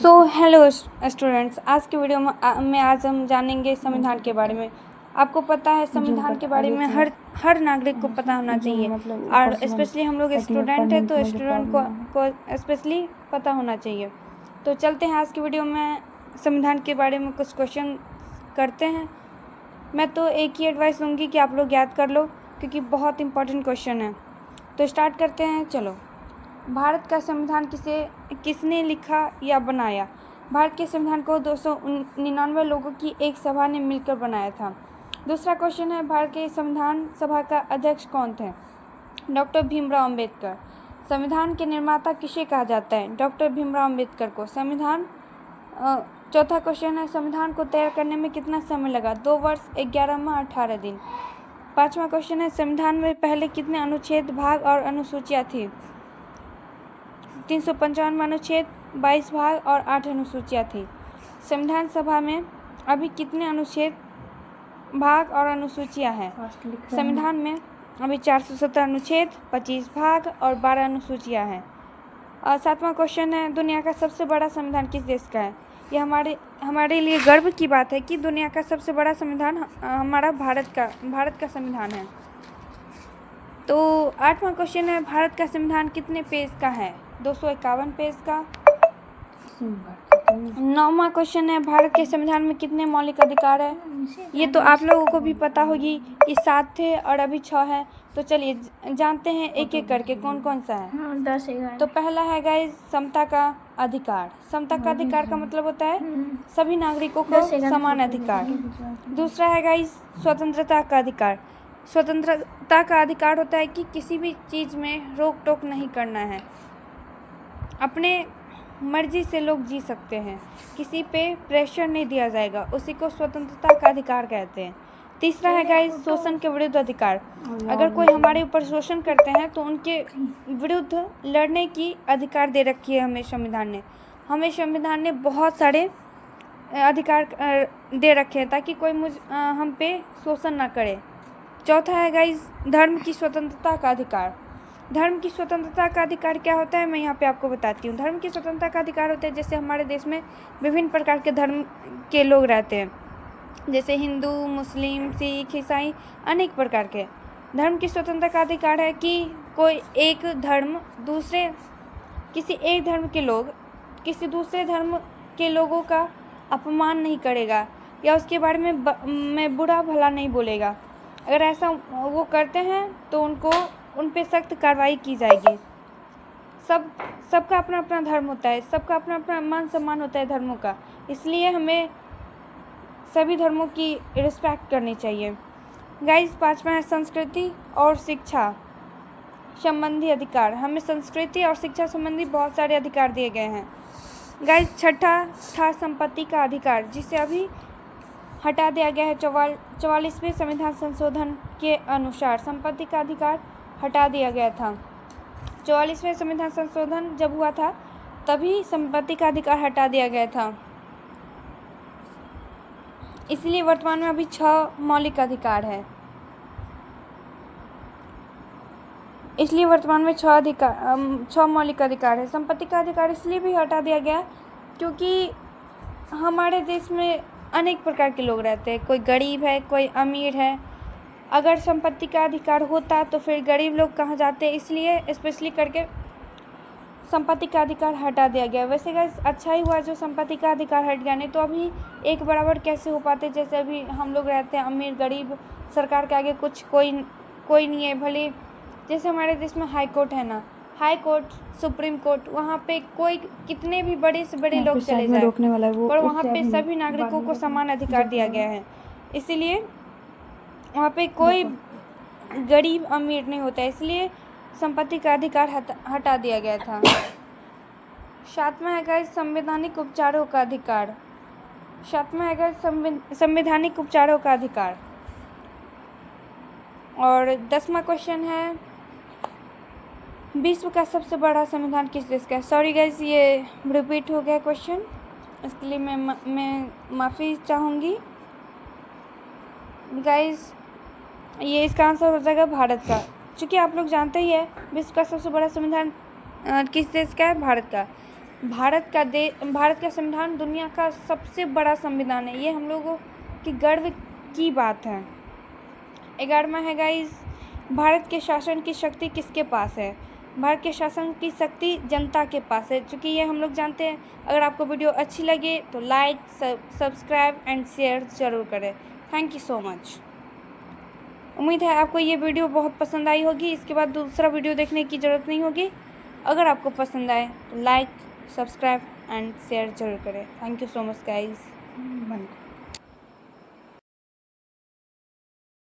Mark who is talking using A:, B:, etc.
A: So hello students, आज की video में आज हम जानेंगे संविधान के बारे में। आपको पता है संविधान के बारे में हर नागरिक को पता होना चाहिए, और स्पेशली हम लोग स्टूडेंट हैं तो स्टूडेंट को स्पेशली पता होना चाहिए। तो चलते हैं आज की वीडियो में संविधान के बारे में कुछ क्वेश्चन करते हैं। मैं तो एक ही एडवाइस दूंगी कि आप लोग याद कर लो, क्योंकि बहुत इंपॉर्टेंट क्वेश्चन है। तो स्टार्ट करते हैं। चलो, भारत का संविधान किसने लिखा या बनाया? भारत के संविधान को 299 लोगों की एक सभा ने मिलकर बनाया था। दूसरा क्वेश्चन है, भारत के संविधान सभा का अध्यक्ष कौन थे? डॉक्टर भीमराव अंबेडकर। संविधान के निर्माता किसे कहा जाता है? डॉक्टर भीमराव अंबेडकर को। चौथा क्वेश्चन है, संविधान को तैयार करने में कितना समय लगा? 2 वर्ष 11 माह 18 दिन। पाँचवा क्वेश्चन है, संविधान में पहले कितने अनुच्छेद, भाग और अनुसूचियाँ थी? 355 अनुच्छेद, 22 भाग और 8 अनुसूचियाँ थी। संविधान सभा में अभी कितने अनुच्छेद, भाग और अनुसूचियाँ हैं? संविधान में अभी 470 अनुच्छेद, 25 भाग और 12 अनुसूचियाँ हैं। और सातवां क्वेश्चन है, दुनिया का सबसे बड़ा संविधान किस देश का है? ये हमारे लिए गर्व की बात है कि दुनिया का सबसे बड़ा संविधान हमारा भारत का संविधान है। तो आठवां क्वेश्चन है, भारत का संविधान कितने पेज का है? 251 पेज का। नौवां क्वेश्चन है, भारत के संविधान में कितने मौलिक अधिकार है? ये तो आप लोगों को भी पता होगी कि 7 थे और अभी 6 है। तो चलिए जानते हैं एक एक करके कौन कौन सा है।
B: 10 11।
A: तो पहला है गाइस समता का अधिकार। समता का अधिकार का मतलब होता है सभी नागरिकों को समान अधिकार। दूसरा है गाइस स्वतंत्रता का अधिकार। स्वतंत्रता का अधिकार होता है कि किसी भी चीज़ में रोक टोक नहीं करना है, अपने मर्जी से लोग जी सकते हैं, किसी पे प्रेशर नहीं दिया जाएगा, उसी को स्वतंत्रता का अधिकार कहते हैं। तीसरा है गाइस शोषण के विरुद्ध अधिकार। अगर कोई हमारे ऊपर शोषण करते हैं तो उनके विरुद्ध लड़ने की अधिकार दे रखी है हमें संविधान ने बहुत सारे अधिकार दे रखे हैं ताकि कोई हम पे शोषण ना करे। चौथा है गाइस धर्म की स्वतंत्रता का अधिकार। धर्म की स्वतंत्रता का अधिकार क्या होता है, मैं यहाँ पे आपको बताती हूँ। धर्म की स्वतंत्रता का अधिकार होता है जैसे हमारे देश में विभिन्न प्रकार के धर्म के लोग रहते हैं, जैसे हिंदू, मुस्लिम, सिख, ईसाई, अनेक प्रकार के। धर्म की स्वतंत्रता का अधिकार है कि कोई एक धर्म किसी एक धर्म के लोग किसी दूसरे धर्म के लोगों का अपमान नहीं करेगा या उसके बारे में बुरा भला नहीं बोलेगा। अगर ऐसा वो करते हैं तो उन पे सख्त कार्रवाई की जाएगी। सबका अपना अपना धर्म होता है, सबका अपना अपना मान सम्मान होता है धर्मों का, इसलिए हमें सभी धर्मों की रिस्पेक्ट करनी चाहिए। गाइस पांचवा है संस्कृति और शिक्षा संबंधी अधिकार। हमें संस्कृति और शिक्षा संबंधी बहुत सारे अधिकार दिए गए हैं। गाइस छठा था संपत्ति का अधिकार, जिसे अभी हटा दिया गया है। 44वें संविधान संशोधन के अनुसार संपत्ति का अधिकार हटा दिया गया था। 44वें संविधान संशोधन जब हुआ था तभी संपत्ति का अधिकार हटा दिया गया था, इसलिए वर्तमान में अभी 6 मौलिक अधिकार है। इसलिए वर्तमान में 6 मौलिक अधिकार है। संपत्ति का अधिकार इसलिए भी हटा दिया गया क्योंकि हमारे देश में अनेक प्रकार के लोग रहते हैं, कोई गरीब है, कोई अमीर है। अगर संपत्ति का अधिकार होता तो फिर गरीब लोग कहाँ जाते, इसलिए स्पेशली करके संपत्ति का अधिकार हटा दिया गया। वैसे गाइस अच्छा ही हुआ जो संपत्ति का अधिकार हट गया, नहीं तो अभी एक बराबर कैसे हो पाते। जैसे अभी हम लोग रहते हैं अमीर गरीब, सरकार के आगे कुछ कोई नहीं है। भले जैसे हमारे देश में हाई कोर्ट है ना, हाई कोर्ट, सुप्रीम कोर्ट, वहाँ पे कोई कितने भी बड़े से बड़े लोग चले जाए और वहाँ पे सभी नागरिकों को समान अधिकार दिया गया है, इसीलिए वहाँ पे कोई गरीब अमीर नहीं होता है, इसलिए संपत्ति का अधिकार हटा दिया गया था। सातवां है गाइस संवैधानिक उपचारों का अधिकार। सातवां है गाइस संवैधानिक उपचारों का अधिकार। और 10वां क्वेश्चन है, विश्व का सबसे बड़ा संविधान किस देश का है? सॉरी गाइस, ये रिपीट हो गया क्वेश्चन, इसके लिए मैं माफ़ी चाहूँगी। गाइस ये इसका आंसर हो जाएगा भारत का, क्योंकि आप लोग जानते ही है विश्व का सबसे बड़ा संविधान किस देश का है? भारत का। भारत का संविधान दुनिया का सबसे बड़ा संविधान है। ये हम लोगों की गर्व की बात है। 11वां है गाइस, भारत के शासन की शक्ति किसके पास है? भारत के शासन की शक्ति जनता के पास है, चूँकि ये हम लोग जानते हैं। अगर आपको वीडियो अच्छी लगे तो लाइक, सब्सक्राइब एंड शेयर ज़रूर करें। Thank you so much. उम्मीद है आपको ये वीडियो बहुत पसंद आई होगी। इसके बाद दूसरा वीडियो देखने की ज़रूरत नहीं होगी। अगर आपको पसंद आए तो लाइक, सब्सक्राइब एंड शेयर ज़रूर करें। Thank you so much guys.